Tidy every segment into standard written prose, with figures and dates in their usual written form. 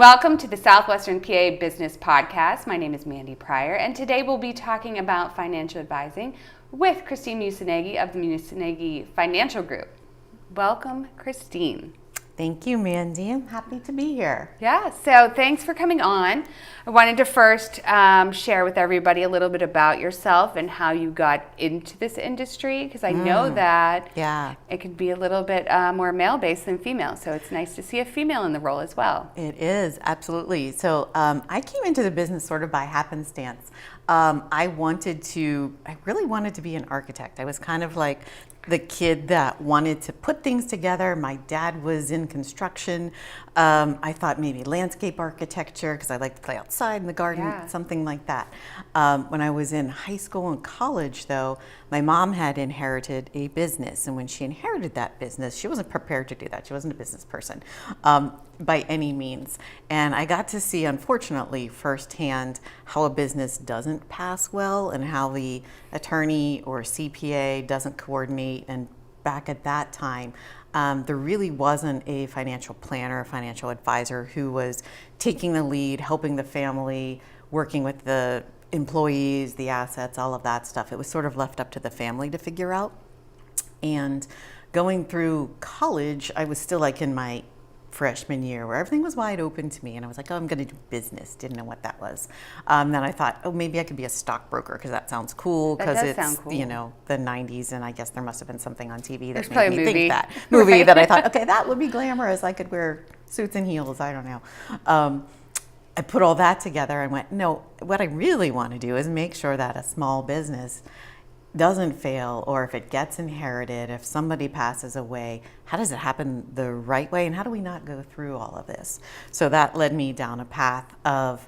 welcome to the Southwestern PA Business Podcast. My name is Mandy Pryor, and today we'll be talking about financial advising with Christine Musuneggi of the Musuneggi Financial Group. Welcome, Christine. Thank you, Mandy. I'm happy to be here. Yeah, so thanks for coming on. I wanted to first share with everybody a little bit about yourself and how you got into this industry, because I know that it can be a little bit more male-based than female, so it's nice to see a female in the role as well. It is, absolutely. So I came into the business sort of by happenstance. I really wanted to be an architect. I was kind of like the kid that wanted to put things together. My dad was in construction. I thought maybe landscape architecture because I like to play outside in the garden, something like that. When I was in high school and college, though, my mom had inherited a business. And when she inherited that business, she wasn't prepared to do that. She wasn't a business person by any means. And I got to see, unfortunately, firsthand how a business doesn't pass well and how the attorney or CPA doesn't coordinate. And back at that time, there really wasn't a financial planner, a financial advisor who was taking the lead, helping the family, working with the employees, the assets, all of that stuff. It was sort of left up to the family to figure out. And going through college, I was still like in my freshman year where everything was wide open to me, and I was like, oh, I'm going to do business. Didn't know what that was. Then I thought, oh, maybe I could be a stockbroker because that sounds cool, because it's cool. You know, the 90s, and I guess there must have been something on TV that made me think that movie that I thought, okay, that would be glamorous. I could wear suits and heels. I don't know. I put all that together and went, no, what I really want to do is make sure that a small business doesn't fail, or if it gets inherited, if somebody passes away, how does it happen the right way, and how do we not go through all of this? So that led me down a path of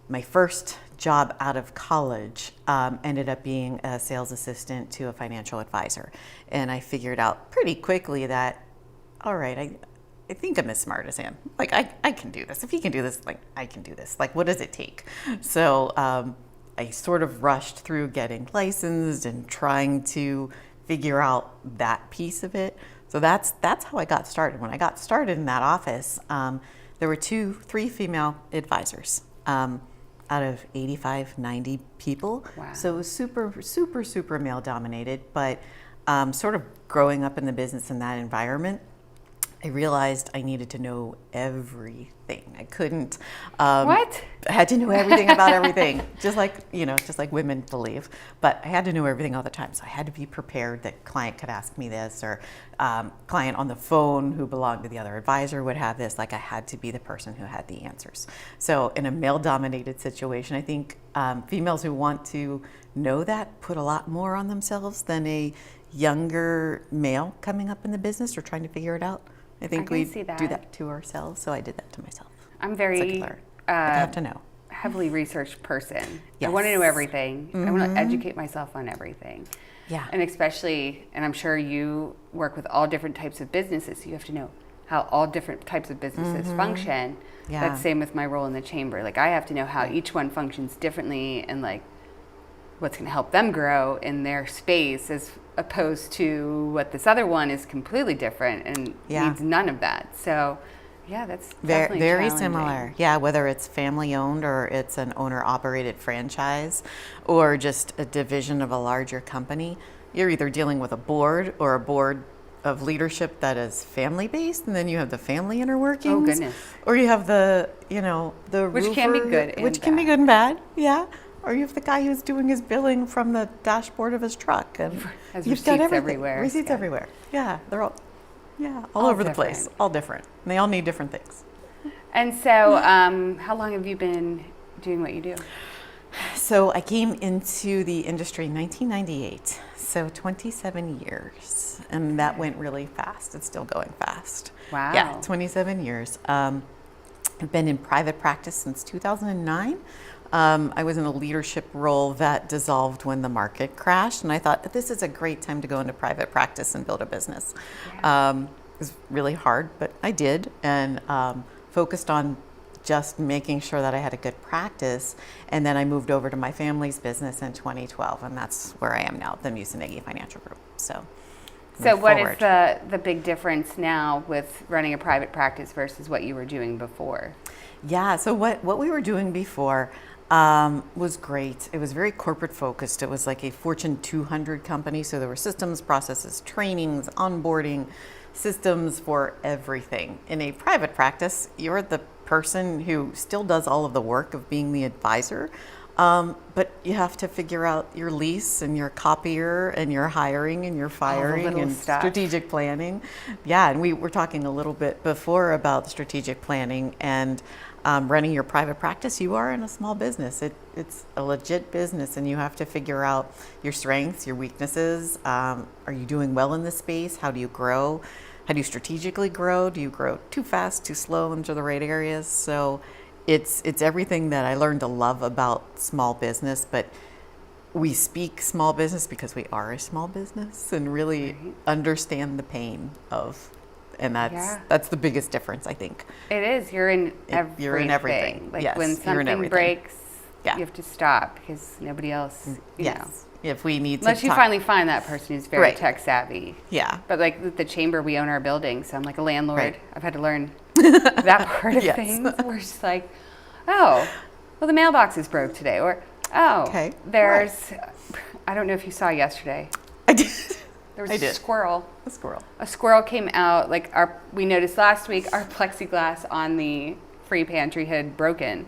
my first job out of college ended up being a sales assistant to a financial advisor. And I figured out pretty quickly that, all right, I think I'm as smart as him. Like, I can do this. If he can do this, like, I can do this. Like, what does it take? So I sort of rushed through getting licensed and trying to figure out that piece of it. So that's how I got started. When I got started in that office, there were 3 female advisors out of 85, 90 people. Wow. So it was super male dominated. But sort of growing up in the business in that environment, I realized I needed to know everything. I couldn't. What? I had to know everything about everything, just like women believe. But I had to know everything all the time. So I had to be prepared that client could ask me this, or client on the phone who belonged to the other advisor would have this. Like, I had to be the person who had the answers. So in a male-dominated situation, I think females who want to know that put a lot more on themselves than a younger male coming up in the business or trying to figure it out. I think we do that to ourselves, so I did that to myself. I'm very I have to know. Heavily researched person. Yes. I want to know everything. I want to educate myself on everything. Yeah. And especially, and I'm sure you work with all different types of businesses, so you have to know how all different types of businesses function. Yeah. That's same with my role in the chamber. Like, I have to know how each one functions differently, and like what's going to help them grow in their space, as opposed to what this other one is completely different and needs none of that. So yeah, that's definitely very challenging. similar. Yeah, whether it's family owned or it's an owner operated franchise or just a division of a larger company, you're either dealing with a board or a board of leadership that is family based, and then you have the family inner workings. Oh goodness. Or you have the which roofer, can be good and which can be good and bad. Yeah. Or you have the guy who's doing his billing from the dashboard of his truck, and has you've receipts got everything. everywhere. Receipts everywhere. Yeah, they're all over the place, all different. And they all need different things. And so, how long have you been doing what you do? So I came into the industry in 1998, so 27 years, and that went really fast. It's still going fast. Wow. Yeah, 27 years. I've been in private practice since 2009. I was in a leadership role that dissolved when the market crashed, and I thought this is a great time to go into private practice and build a business. Yeah. It was really hard, but I did, and focused on just making sure that I had a good practice. And then I moved over to my family's business in 2012, and that's where I am now, the Musuneggi Financial Group. So So what is the big difference now with running a private practice versus what you were doing before? Yeah, so what we were doing before was great. It was very corporate focused. It was like a Fortune 200 company. So there were systems, processes, trainings, onboarding, systems for everything. In a private practice, you're the person who still does all of the work of being the advisor. But you have to figure out your lease and your copier and your hiring and your firing and strategic planning. Yeah, and we were talking a little bit before about strategic planning and running your private practice. You are in a small business. It's a legit business, and you have to figure out your strengths, your weaknesses. Are you doing well in this space? How do you grow? How do you strategically grow? Do you grow too fast, too slow into the right areas? So it's everything that I learned to love about small business, but we speak small business because we are a small business and really understand the pain of, and that's the biggest difference, I think. It is. You're in everything. You're in everything. Like yes, when something breaks, you have to stop because nobody else, you know. If we need Unless you finally find that person who's very tech savvy. Yeah. But like with the chamber, we own our building, so I'm like a landlord. I've had to learn that part of things. We're just like, oh, well, the mailbox is broke today. Or, there's, I don't know if you saw yesterday. I did. There was a squirrel. A squirrel came out. Like we noticed last week, our plexiglass on the free pantry had broken.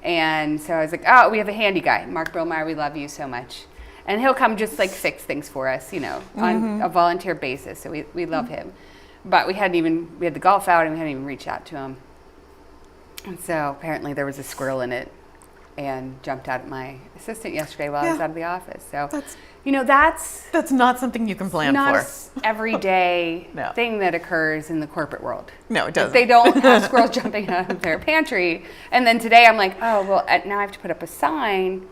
And so I was like, oh, we have a handy guy. Mark Brillmeyer, we love you so much. And he'll come just like fix things for us, you know, on a volunteer basis. So we love him. But we had the golf out and we hadn't even reached out to him. And so apparently there was a squirrel in it and jumped out at my assistant yesterday while I was out of the office. So, that's not something you can plan not for. An everyday thing that occurs in the corporate world. No, it doesn't. They don't have squirrels jumping out of their pantry. And then today I'm like, oh, well, now I have to put up a sign,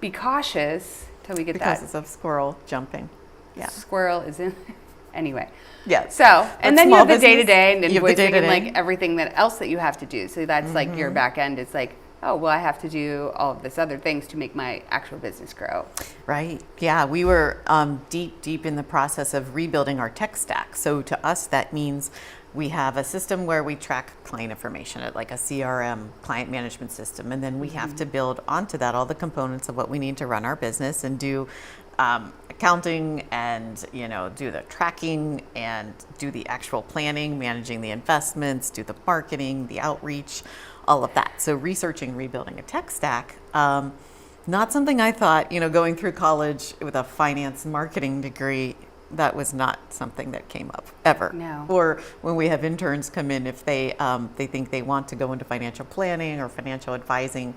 be cautious till we get because that. Because of squirrel jumping. Yeah. Squirrel is in. Anyway. Yeah. So, and then you have the day-to-day and invoicing and like everything else that you have to do. So that's like your back end. It's like, oh, well, I have to do all of this other things to make my actual business grow. Right. Yeah. We were deep in the process of rebuilding our tech stack. So to us, that means we have a system where we track client information at like a CRM, client management system. And then we have to build onto that all the components of what we need to run our business and do accounting and, do the tracking and do the actual planning, managing the investments, do the marketing, the outreach, all of that. So researching, rebuilding a tech stack, not something I thought, going through college with a finance marketing degree, that was not something that came up ever. No. Or when we have interns come in, if they think they want to go into financial planning or financial advising,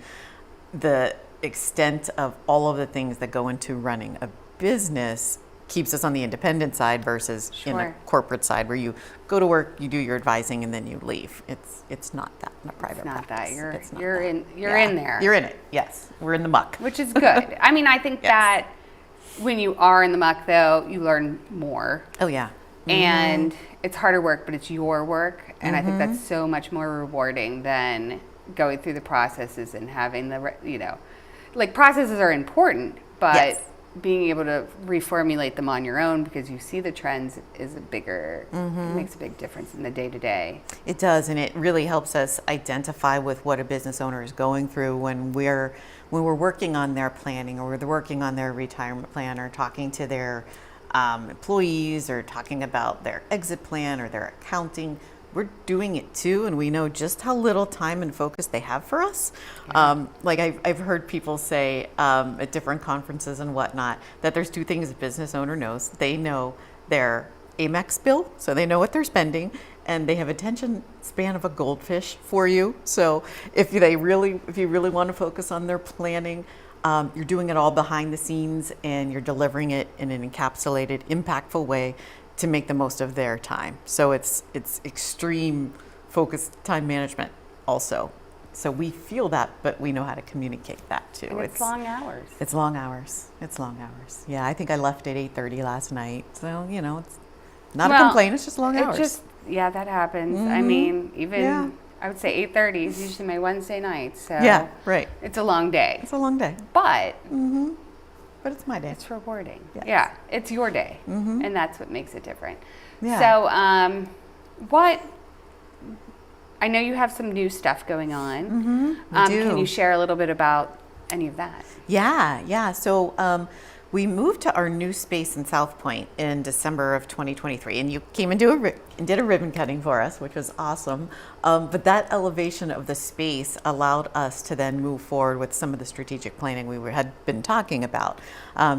the extent of all of the things that go into running a business keeps us on the independent side versus in a corporate side where you go to work, you do your advising, and then you leave. It's not that in a private practice. It's not that. You're in there. You're in it. Yes, we're in the muck, which is good. I mean, I think that when you are in the muck, though, you learn more. Oh yeah. And it's harder work, but it's your work, and I think that's so much more rewarding than going through the processes and having like processes are important, but being able to reformulate them on your own because you see the trends is makes a big difference in the day-to-day. It does, and it really helps us identify with what a business owner is going through when we're working on their planning or we're working on their retirement plan or talking to their employees or talking about their exit plan or their accounting. We're doing it too, and we know just how little time and focus they have for us. Like I've heard people say at different conferences and whatnot that there's two things a business owner knows. They know their Amex bill, so they know what they're spending, and they have attention span of a goldfish for you. So if you really want to focus on their planning, you're doing it all behind the scenes, and you're delivering it in an encapsulated, impactful way to make the most of their time. So it's extreme focused time management also. So we feel that, but we know how to communicate that too. And it's long hours. It's long hours. Yeah, I think I left at 8:30 last night. So, it's not a complaint, it's just long hours. That happens. I mean, even I would say 8:30 is usually my Wednesday night. So yeah, right. It's a long day. It's a long day. But but it's my day. It's rewarding. Yes. Yeah, it's your day, and that's what makes it different. Yeah. So, I know you have some new stuff going on. We do. Can you share a little bit about any of that? Yeah. So we moved to our new space in South Point in December of 2023, and you came and did a ribbon cutting for us, which was awesome. But that elevation of the space allowed us to then move forward with some of the strategic planning we had been talking about.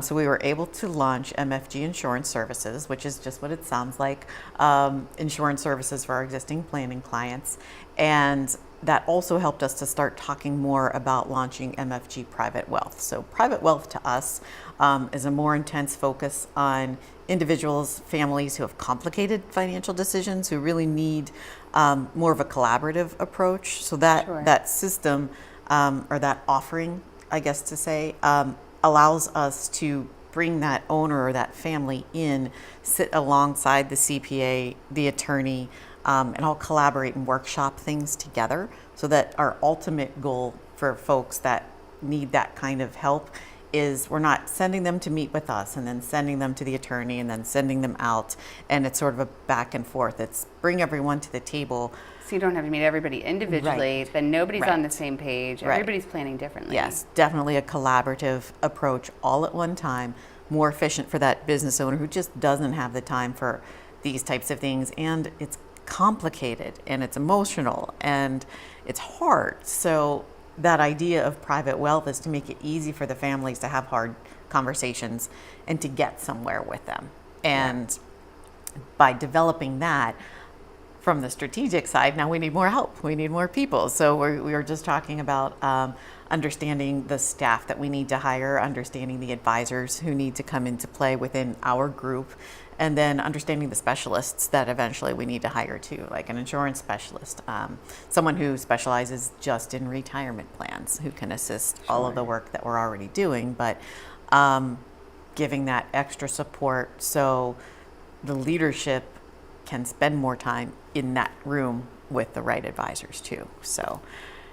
So we were able to launch MFG Insurance Services, which is just what it sounds like, insurance services for our existing planning clients. And that also helped us to start talking more about launching MFG Private Wealth. So private wealth to us is a more intense focus on individuals, families who have complicated financial decisions, who really need more of a collaborative approach. So that system or that offering, I guess to say, allows us to bring that owner or that family in, sit alongside the CPA, the attorney, and all collaborate and workshop things together, so that our ultimate goal for folks that need that kind of help is we're not sending them to meet with us and then sending them to the attorney and then sending them out, and it's sort of a back and forth. It's bring everyone to the table. So you don't have to meet everybody individually, then nobody's on the same page, everybody's planning differently. Yes, definitely a collaborative approach all at one time, more efficient for that business owner who just doesn't have the time for these types of things, and it's complicated and it's emotional and it's hard. So that idea of private wealth is to make it easy for the families to have hard conversations and to get somewhere with them. And by developing that from the strategic side, now we need more help. We need more people. So we were just talking about understanding the staff that we need to hire, understanding the advisors who need to come into play within our group, and then understanding the specialists that eventually we need to hire too, like an insurance specialist, someone who specializes just in retirement plans, who can assist all of the work that we're already doing, but giving that extra support so the leadership can spend more time in that room with the right advisors too. So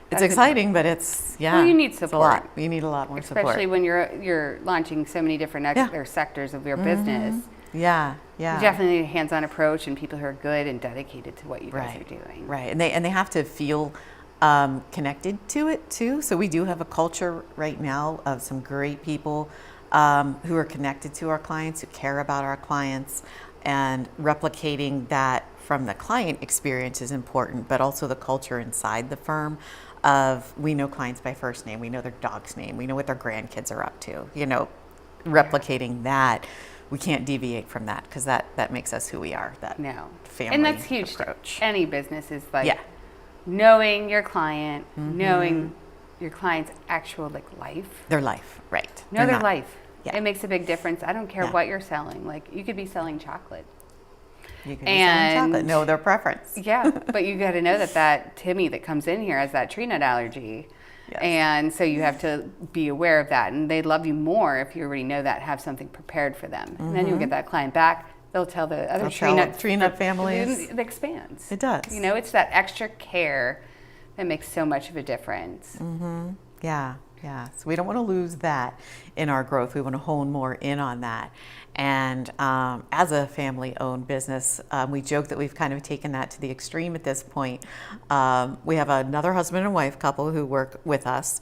it's exciting, but it's, well, you need support. It's a lot. You need a lot more support. Especially when you're launching so many different other sectors of your business. Yeah. You definitely need a hands-on approach and people who are good and dedicated to what you guys are doing. Right, and they have to feel connected to it too. So we do have a culture right now of some great people who are connected to our clients, who care about our clients, and replicating that from the client experience is important, but also the culture inside the firm of we know clients by first name, we know their dog's name, we know what their grandkids are up to, replicating that. We can't deviate from that because that makes us who we are, that family and that's huge approach. To any business is like knowing your client, knowing your client's actual life. Their life, right. Know their life. Yeah. It makes a big difference. I don't care what you're selling. Like you could be selling chocolate. You can be selling chocolate. Know their preference. Yeah, but you got to know that Timmy that comes in here has that tree nut allergy. Yes. And so you have to be aware of that. And they love you more if you already know that, have something prepared for them. And then you'll get that client back. They'll tell the other tree nut families. It expands. It does. It's that extra care that makes so much of a difference. Yeah. So we don't want to lose that in our growth. We want to hone more in on that. And as a family-owned business, we joke that we've kind of taken that to the extreme at this point. We have another husband and wife couple who work with us,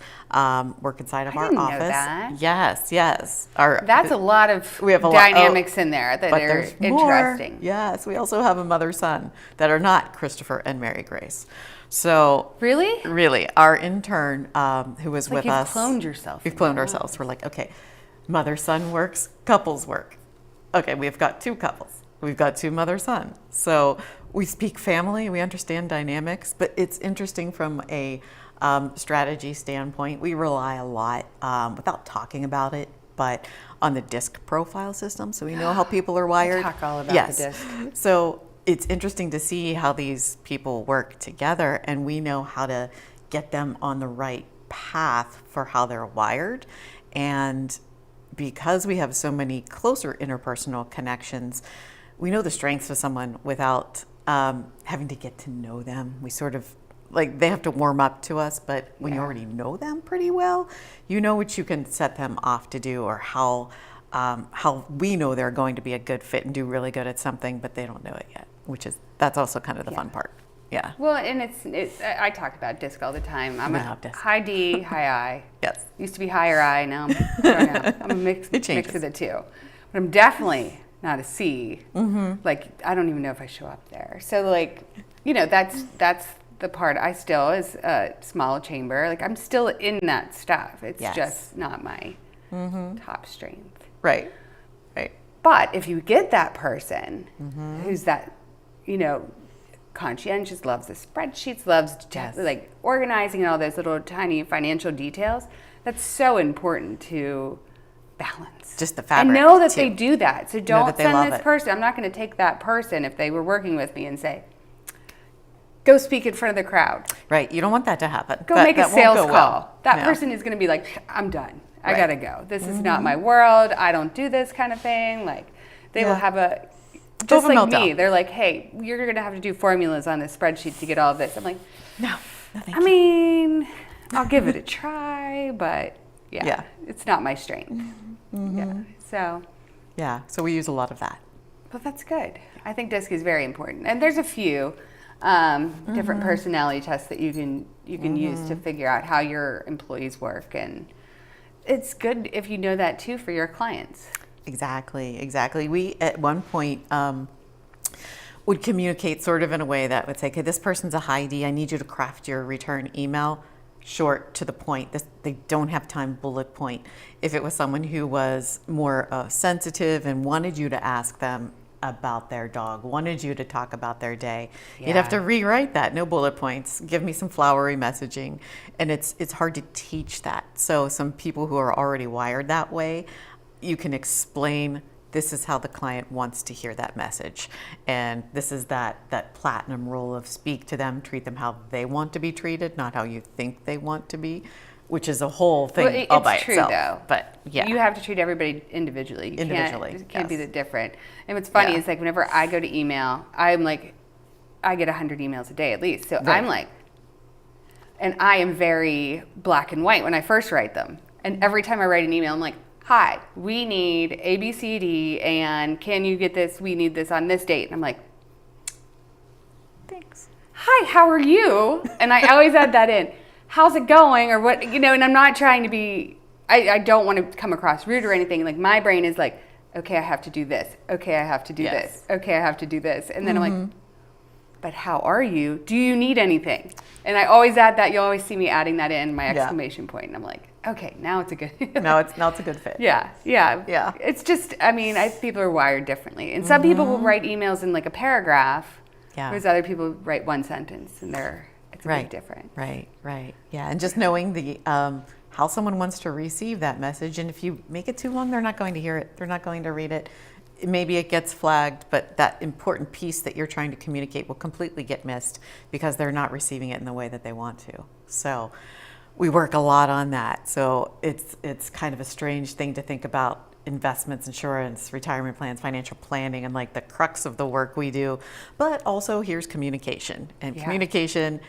work inside of our office. Know that. Yes. That's a lot of dynamics in there that are interesting. Yes, we also have a mother-son that are not Christopher and Mary Grace. So really, our intern who was with us, you've cloned yourself. We've cloned ourselves. We're like, okay, mother-son works, couples work. Okay, we've got two couples. We've got two mother-son. So we speak family, we understand dynamics, but it's interesting from a strategy standpoint. We rely a lot, without talking about it, but on the DISC profile system, so we know how people are wired. We'll talk all about the DISC. So it's interesting to see how these people work together, and we know how to get them on the right path for how they're wired. And because we have so many closer interpersonal connections, we know the strengths of someone without having to get to know them. We sort of like they have to warm up to us, but when you already know them pretty well, you know what you can set them off to do, or how we know they're going to be a good fit and do really good at something, but they don't know it yet, that's also kind of the fun part. Yeah. Well, and it's I talk about DISC all the time. I'm a DISC. high D, high I. Yes. Used to be higher I, now I'm a mix of the two. But I'm definitely not a C. Like, I don't even know if I show up there. So, like, you know, that's the part I still is a small chamber. Like, I'm still in that stuff. It's just not my top strength. Right. But if you get that person who's that, you know, conscientious, loves the spreadsheets, loves like organizing and all those little tiny financial details, that's so important to balance. Just the fabric. And know that they do that. So don't they send this person. I'm not going to take that person if they were working with me and say, go speak in front of the crowd. Right. You don't want that to happen. Go make a sales call. Well. That person is going to be like, I'm done. I got to go. This is not my world. I don't do this kind of thing. Like, they will have a, just like me, they're like, hey, you're going to have to do formulas on this spreadsheet to get all of this. I'm like, no thank you. I mean, I'll give it a try, but it's not my strength. So we use a lot of that. Well, that's good. I think DISC is very important. And there's a few different personality tests that you can use to figure out how your employees work. And it's good if you know that too for your clients. Exactly. We, at one point, would communicate sort of in a way that would say, okay, this person's a high D. I need you to craft your return email short, to the point. They don't have time, bullet point. If it was someone who was more sensitive and wanted you to ask them about their dog, wanted you to talk about their day, you'd have to rewrite that. No bullet points. Give me some flowery messaging. And it's hard to teach that. So some people who are already wired that way, you can explain, this is how the client wants to hear that message. And this is that platinum rule of speak to them, treat them how they want to be treated, not how you think they want to be, which is a whole thing all by itself. Though. But you have to treat everybody individually. You can't be the different. And what's funny is, like, whenever I go to email, I'm like, I get 100 emails a day at least. So I'm like, and I am very black and white when I first write them. And every time I write an email, I'm like, hi, we need A, B, C, D, and can you get this? We need this on this date. And I'm like, thanks. Hi, how are you? And I always add that in. How's it going? Or what, you know, and I'm not trying to be, I don't want to come across rude or anything. Like, my brain is like, okay, I have to do this. Okay, I have to do this. Okay, I have to do this. And then I'm like, but how are you? Do you need anything? And I always add that. You'll always see me adding that in, my exclamation point. And I'm like, okay, now it's a good now it's a good fit. Yeah. It's just, I mean, people are wired differently. And some people will write emails in like a paragraph, whereas other people write one sentence, and it's a bit different. Right. Yeah, and just knowing the how someone wants to receive that message, and if you make it too long, they're not going to hear it. They're not going to read it. Maybe it gets flagged, but that important piece that you're trying to communicate will completely get missed because they're not receiving it in the way that they want to. So we work a lot on that. So it's kind of a strange thing to think about investments, insurance, retirement plans, financial planning, and like the crux of the work we do. But also here's communication. And communication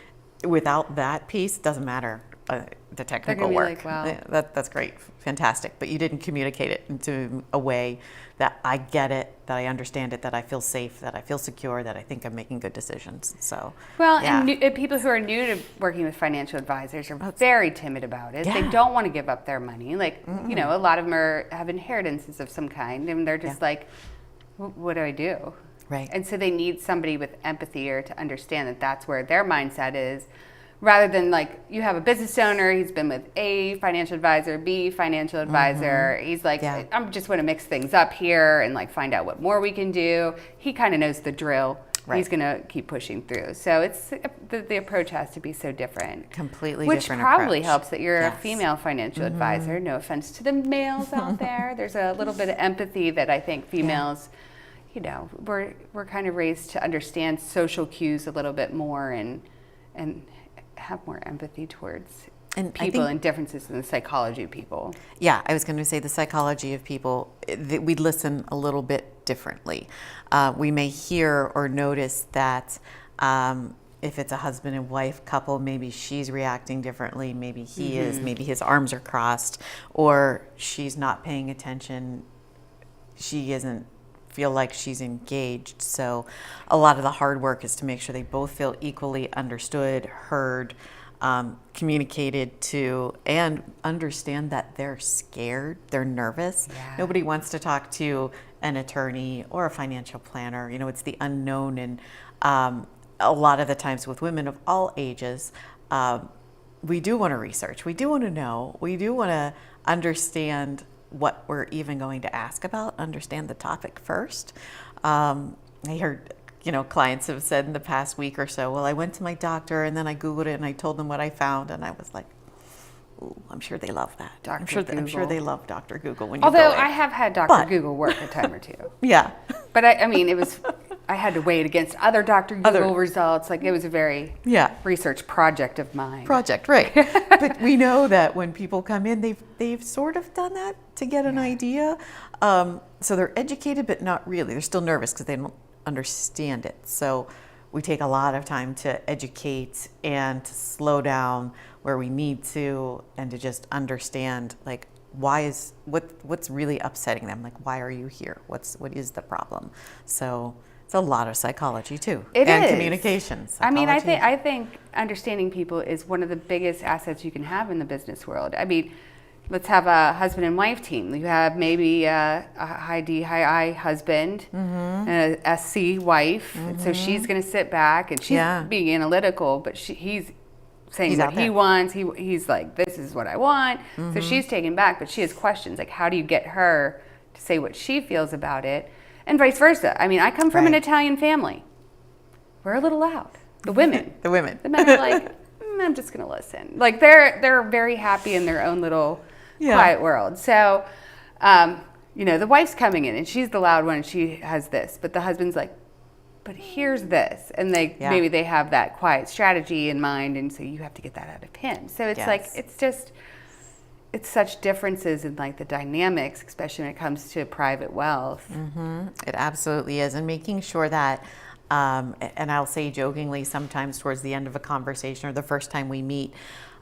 without that piece doesn't matter. The technical work. Like, wow. That's great, fantastic. But you didn't communicate it into a way that I get it, that I understand it, that I feel safe, that I feel secure, that I think I'm making good decisions. So and people who are new to working with financial advisors are very timid about it. They don't want to give up their money. Like you know, a lot of them have inheritances of some kind, and they're just like, what do I do? Right. And so they need somebody with empathy or to understand that that's where their mindset is. Rather than like, you have a business owner, he's been with A financial advisor, B financial advisor. He's like, I just want to mix things up here and like find out what more we can do. He kind of knows the drill. Right. He's going to keep pushing through. So it's the approach has to be so different. Completely which different probably approach. Helps that you're a female financial advisor. No offense to the males out there. There's a little bit of empathy that I think females, you know, we're kind of raised to understand social cues a little bit more and have more empathy towards people and differences in the psychology of people. Yeah, I was going to say the psychology of people, we listen a little bit differently. We may hear or notice that If it's a husband and wife couple, maybe she's reacting differently, maybe he is, maybe his arms are crossed, or she's not paying attention, she isn't feel like she's engaged. So a lot of the hard work is to make sure they both feel equally understood, heard, communicated to, and understand that they're scared, they're nervous. Yeah. Nobody wants to talk to an attorney or a financial planner. You know, it's the unknown. And a lot of the times with women of all ages, we do want to research. We do want to know. We do want to understand what we're even going to ask about, understand the topic first. I heard, clients have said in the past week or so, well, I went to my doctor and then I Googled it and I told them what I found. And I was like, ooh, I'm sure they love that. I'm sure they love Dr. Google when you Although go in. I have had Dr. Google work a time or two. Yeah. But I mean, I had to weigh it against other Dr. Google results. Like, it was a very research project of mine. Right. But we know that when people come in, they've sort of done that to get an idea. So they're educated, but not really. They're still nervous because they don't understand it. So we take a lot of time to educate and to slow down where we need to, and to just understand, like, what's really upsetting them? Like, why are you here? What is the problem? So it's a lot of psychology too. And communication. I mean, I think understanding people is one of the biggest assets you can have in the business world. I mean, let's have a husband and wife team. You have maybe a high D, high I husband, and a SC wife. And so she's going to sit back and she's being analytical, but he's saying what he wants. He's like, this is what I want. So she's taken back, but she has questions. Like, how do you get her to say what she feels about it? And vice versa. I mean, I come from an Italian family. We're a little loud. The women. The men are like, I'm just going to listen. Like, they're very happy in their own little quiet world. So, the wife's coming in and she's the loud one and she has this. But the husband's like, but here's this. And maybe they have that quiet strategy in mind. And so you have to get that out of him. So it's like, it's such differences in, like, the dynamics, especially when it comes to private wealth. It absolutely is. And making sure that, and I'll say jokingly sometimes towards the end of a conversation or the first time we meet,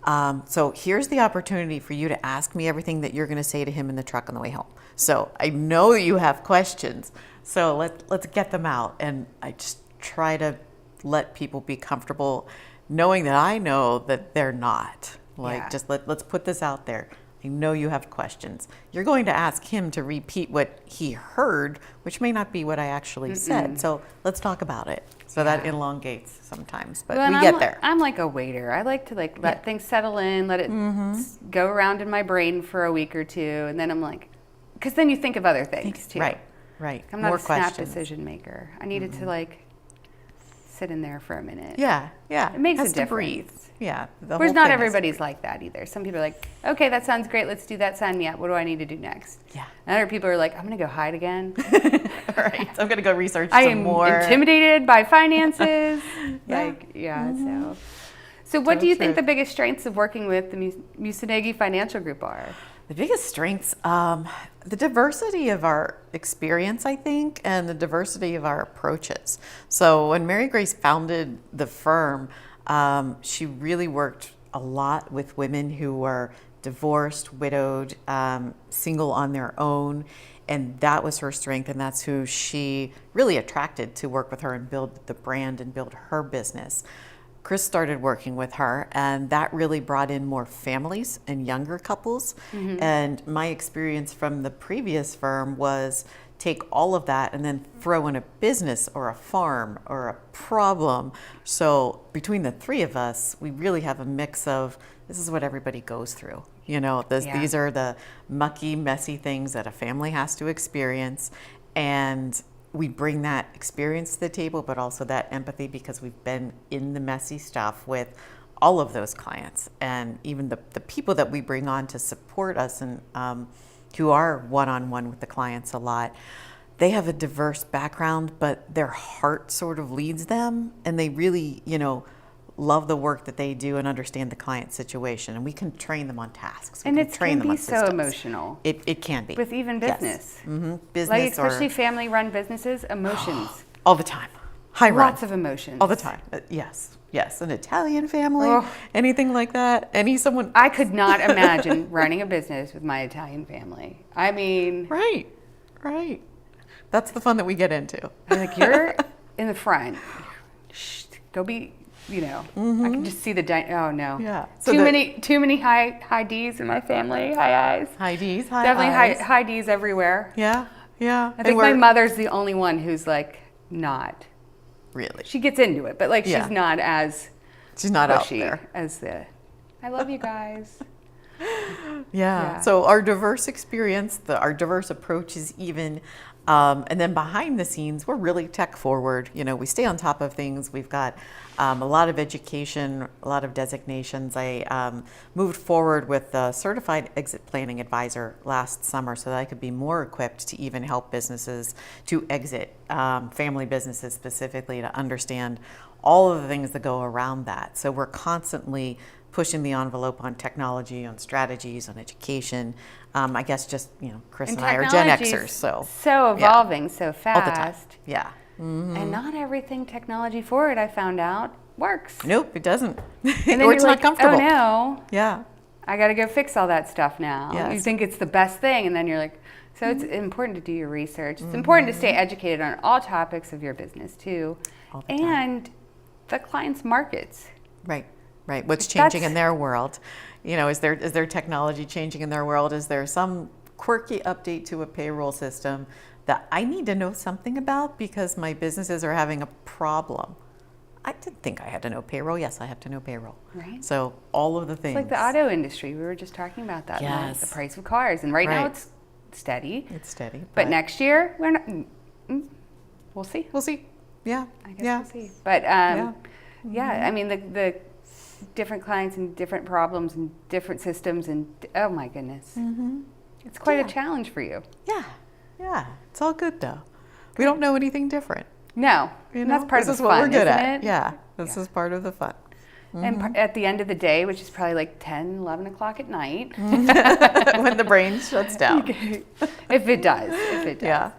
so here's the opportunity for you to ask me everything that you're going to say to him in the truck on the way home. So I know that you have questions, so let's get them out. And I just try to let people be comfortable knowing that I know that they're not. Just let's put this out there. I know you have questions. You're going to ask him to repeat what he heard, which may not be what I actually said. So let's talk about it. So that elongates sometimes, but we get there. I'm like a waiter. I like to let things settle in, let it go around in my brain for a week or two, and then I'm like, because then you think of other things too. Right. I'm not a snap decision maker. I needed to sit in there for a minute. Yeah. It makes a difference. To breathe. Yeah. Whereas not everybody's like that either. Some people are like, okay, that sounds great. Let's do that. Sign me up. What do I need to do next? Yeah. And other people are like, I'm going to go hide again. Right. I'm going to go research some more. I am intimidated by finances. So what do you think the biggest strengths of working with the Musuneggi Financial Group are? The biggest strengths, the diversity of our experience, I think, and the diversity of our approaches. So when Mary Grace founded the firm, she really worked a lot with women who were divorced, widowed, single on their own, and that was her strength, and that's who she really attracted to work with her and build the brand and build her business. Chris started working with her, and that really brought in more families and younger couples. And my experience from the previous firm was take all of that and then throw in a business or a farm or a problem. So between the three of us, we really have a mix of, this is what everybody goes through. These are the mucky, messy things that a family has to experience. And we bring that experience to the table, but also that empathy, because we've been in the messy stuff with all of those clients, and even the people that we bring on to support us and who are one-on-one with the clients a lot. They have a diverse background, but their heart sort of leads them, and they really, love the work that they do and understand the client situation, and we can train them on tasks. And it can be so emotional. It can be. With even business. Yes. Business, especially family-run businesses, emotions. All the time. High run. Lots of emotions. All the time. Yes. Yes, an Italian family, Oh. anything like that. Someone. I could not imagine running a business with my Italian family. I mean, Right. That's the fun that we get into. I'm like, you're in the front. Shh, go be, I can just see the, oh no. Yeah. So too many high D's in my family, high I's. High D's, high Definitely I's. high D's everywhere. Yeah. I think my mother's the only one who's like not. Really? She gets into it, but like Yeah. she's not as She's not out pushy there. as the, I love you guys. Yeah. So our diverse experience, our diverse approaches even, and then behind the scenes, we're really tech forward. We stay on top of things. We've got a lot of education, a lot of designations. I moved forward with a certified exit planning advisor last summer so that I could be more equipped to even help businesses to exit, family businesses specifically, to understand all of the things that go around that. So we're constantly pushing the envelope on technology, on strategies, on education. I guess just, Chris and I are Gen Xers. So evolving so fast. All the time. Yeah. Mm-hmm. And not everything technology forward, I found out, works. Nope, it doesn't. And then or it's you're not comfortable. Oh no. Yeah. I got to go fix all that stuff now. Yes. You think it's the best thing, and then you're like, so it's important to do your research. It's important to stay educated on all topics of your business too. All the time. And the client's markets. Right. What's changing in their world? Is there technology changing in their world? Is there some quirky update to a payroll system that I need to know something about because my businesses are having a problem? I didn't think I had to know payroll. Yes, I have to know payroll. Right. So all of the things. It's like the auto industry. We were just talking about that. Yes. The price of cars. And right now it's steady. It's steady. But next year, we're not. We'll see. We'll see. Yeah. I guess we'll see. But I mean, the different clients and different problems and different systems and oh my goodness. It's quite a challenge for you. Yeah. It's all good though. We don't know anything different. No. And that's part of the fun, what we're good isn't at. it? Yeah. This is part of the fun. And at the end of the day, which is probably like 10, 11 o'clock at night. When the brain shuts down. If it does. Yeah.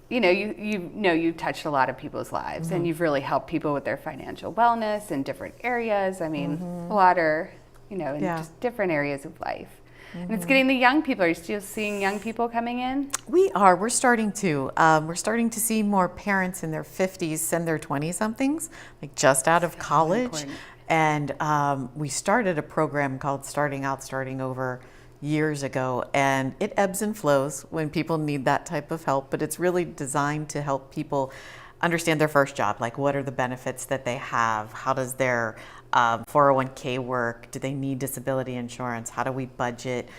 You've touched a lot of people's lives and you've really helped people with their financial wellness in different areas. I mean, a lot are, in just different areas of life. And it's getting the young people. Are you still seeing young people coming in? We are. We're starting to. We're starting to see more parents in their 50s send their 20-somethings, like just out of college. And we started a program called Starting Out, Starting Over years ago. And it ebbs and flows when people need that type of help. But it's really designed to help people understand their first job. Like, what are the benefits that they have? How does their 401k work? Do they need disability insurance? How do we budget?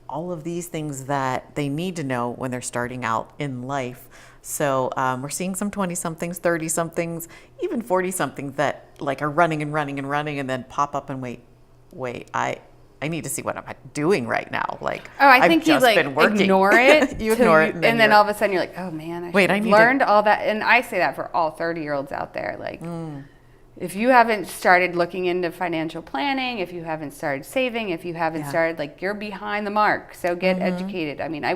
All of these things that they need to know when they're starting out in life. So we're seeing some 20-somethings, 30-somethings, even 40-somethings that like are running and then pop up and wait, I need to see what I'm doing right now. Like, I think I've just been working. Ignore it. You ignore it. And then all of a sudden you're like, oh man, I learned all that. And I say that for all 30-year-olds out there. Like, if you haven't started looking into financial planning, if you haven't started saving, if you haven't started, like, you're behind the mark. So get educated. I mean, the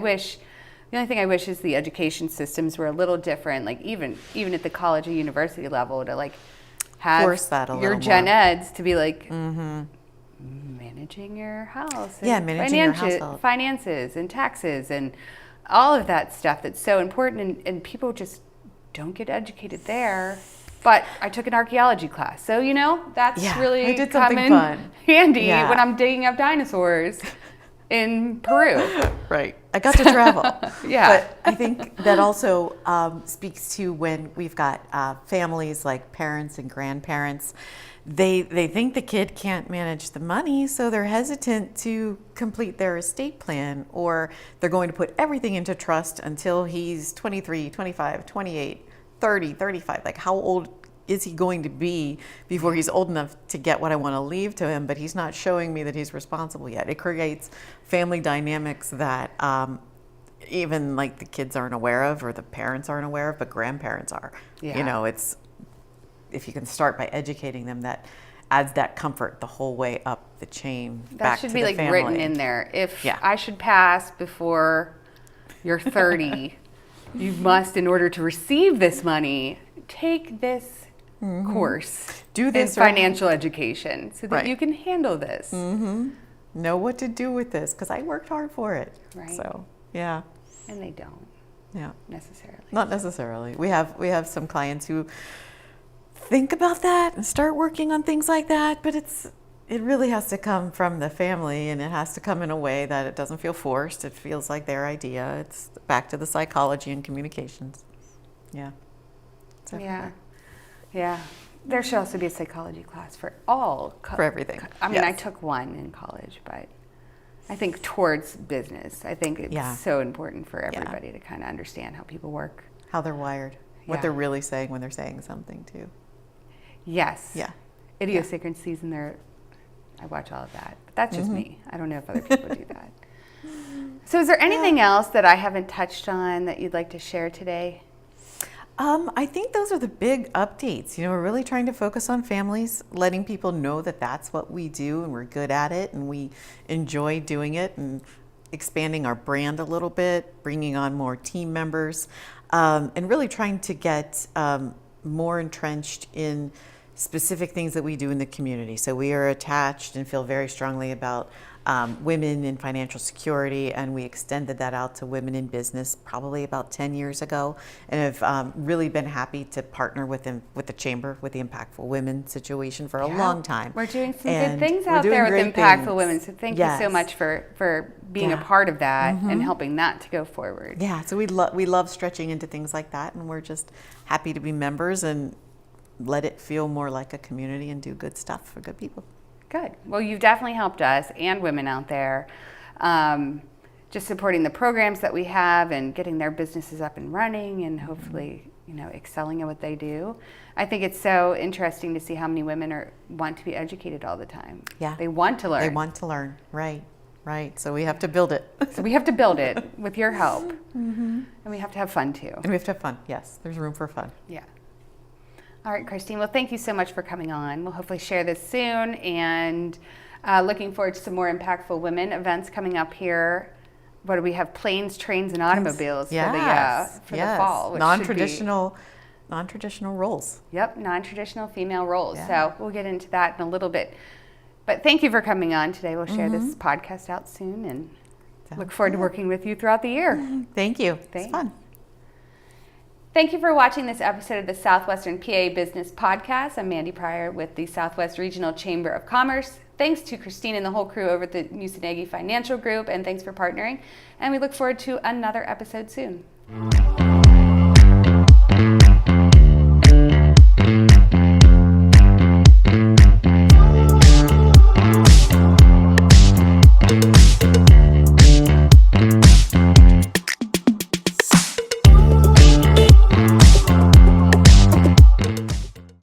only thing I wish is the education systems were a little different. Like even at the college or university level, to like have your gen eds to be like managing your house. And managing your household. Finances and taxes and all of that stuff that's so important. And people just don't get educated there. But I took an archaeology class, so that's really come in handy when I'm digging up dinosaurs in Peru. Right, I got to travel. Yeah, but I think that also speaks to when we've got families like parents and grandparents. They think the kid can't manage the money, so they're hesitant to complete their estate plan, or they're going to put everything into trust until he's 23, 25, 28. 30, 35, like how old is he going to be before he's old enough to get what I want to leave to him, but he's not showing me that he's responsible yet. It creates family dynamics that even like the kids aren't aware of or the parents aren't aware of, but grandparents are. Yeah. It's if you can start by educating them, that adds that comfort the whole way up the chain back to the family. That should be like written in there. If I should pass before you're 30, you must, in order to receive this money, take this course do this in financial education so that you can handle this. Know what to do with this, because I worked hard for it. Right. So, yeah. And they don't. Yeah. Necessarily. Not necessarily. We have some clients who think about that and start working on things like that, but it really has to come from the family, and it has to come in a way that it doesn't feel forced. It feels like their idea. It's back to the psychology and communications. Yeah. Yeah. Yeah. There should also be a psychology class for all. For everything. I mean, I took one in college, but I think towards business. I think it's so important for everybody to kind of understand how people work. How they're wired. What they're really saying when they're saying something, too. Yes. Yeah. Idiosyncrasies in their... I watch all of that. But that's just me. I don't know if other people do that. So is there anything else that I haven't touched on that you'd like to share today? I think those are the big updates. We're really trying to focus on families, letting people know that that's what we do and we're good at it and we enjoy doing it, and expanding our brand a little bit, bringing on more team members, and really trying to get more entrenched in specific things that we do in the community. So we are attached and feel very strongly about women in financial security, and we extended that out to women in business probably about 10 years ago, and have really been happy to partner with the Chamber, with the Impactful Women situation for a long time. We're doing some good things out there with Impactful Women, so thank you so much for being a part of that and helping that to go forward. Yeah, so we love stretching into things like that, and we're just happy to be members and let it feel more like a community and do good stuff for good people. Good. Well, you've definitely helped us and women out there, just supporting the programs that we have and getting their businesses up and running, and hopefully, excelling at what they do. I think it's so interesting to see how many women want to be educated all the time. Yeah. They want to learn. They want to learn. Right. So we have to build it. So we have to build it with your help. And we have to have fun too. And we have to have fun. Yes. There's room for fun. Yeah. All right, Christine. Well, thank you so much for coming on. We'll hopefully share this soon, and looking forward to some more Impactful Women events coming up here. What do we have? Planes, trains, and automobiles for the fall. Which non-traditional roles. Yep, non-traditional female roles. Yeah. So we'll get into that in a little bit. But thank you for coming on today. We'll share this podcast out soon, and look forward to working with you throughout the year. Thank you. It's fun. Thank you for watching this episode of the Southwestern PA Business Podcast. I'm Mandy Pryor with the Southwest Regional Chamber of Commerce. Thanks to Christine and the whole crew over at the Musuneggi Financial Group, and thanks for partnering. And we look forward to another episode soon.